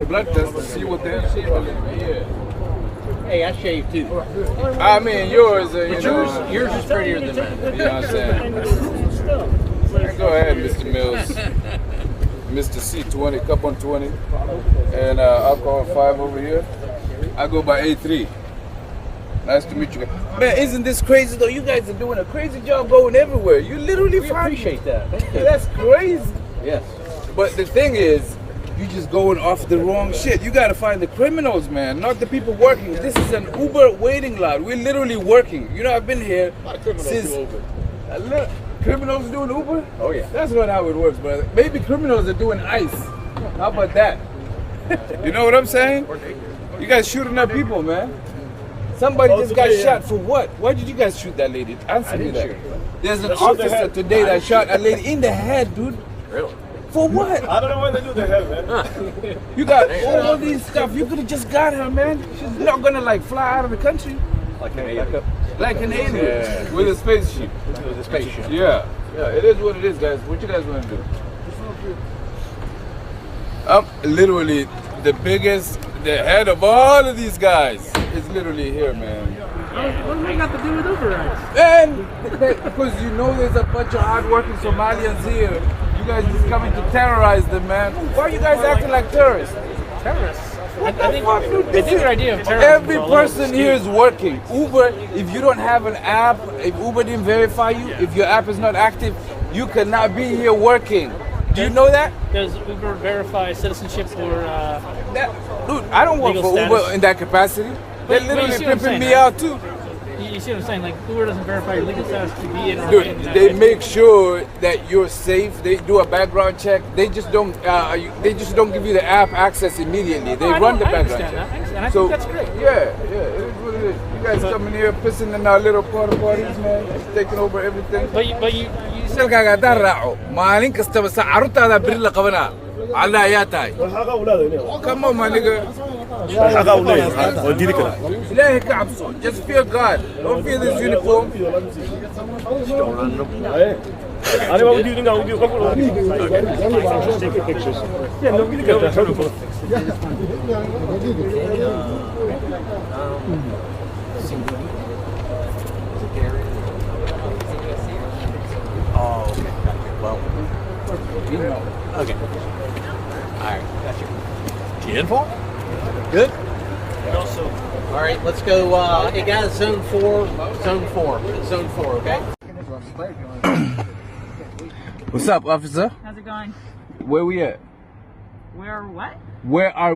blood test to see what they're shaping. Yeah. Hey, I shaved too. I mean, yours, Yours is prettier than mine. You know what I'm saying? Go ahead, Mr. Mills. Mr. C20, cup on 20. And alcohol 5 over here. I go by A3. Nice to meet you. Man, isn't this crazy though? You guys are doing a crazy job going everywhere. You literally appreciate that. That's crazy. Yes. But the thing is, you just going off the wrong shit. You gotta find the criminals, man, not the people working. This is an Uber waiting lot. We're literally working. You know, I've been here since. Look, criminals doing Uber? Oh yeah. That's not how it works, brother. Maybe criminals are doing ICE. How about that? You know what I'm saying? You guys shooting at people, man. Somebody just got shot for what? Why did you guys shoot that lady? Answer me that. There's an officer today that shot a lady in the head, dude. Really? For what? I don't know why they do the hell, man. You got all these stuff. You could have just got her, man. She's not gonna like fly out of the country. Like an alien. Like an alien with a spaceship. With a spaceship. Yeah. Yeah, it is what it is, guys. What you guys want to do? Literally, the head of all of these guys is literally here, man. What do they got to do with Uber rides? And because you know there's a bunch of hardworking Somalians here. You guys just coming to terrorize them, man. Why are you guys acting like terrorists? Terrorists? I think your idea of terrorism. Every person here is working. Uber, if you don't have an app, if Uber didn't verify you, if your app is not active, you cannot be here working. Do you know that? Does Uber verify citizenship or Dude, I don't work for legal Uber status? in that capacity. They're But you literally see what I'm pimping saying, me right? out too. you see what I'm saying? Like Uber doesn't verify your legal status to be in or Dude, in, they make sure that you're safe. They do a background check. They just don't give you the app access immediately. They run the background check. I understand. I So think that's great. yeah, it is what it is. You guys coming here pissing in our little parties, man, taking over everything. But you Shalkaaga haddaan raaco maalin kastaba sa carruurtaada beri la qabanaa alla ayaa tahay come on my nigga ilaahay ka cabso just fear God don't fear this uniform Oh, okay. Well. Okay. All right. Gotcha. 10-4? Good. All right. Let's go. Hey guys, zone 4. Zone 4. Zone 4. Okay. What's up, officer? How's it going? Where we at? Where what? Where are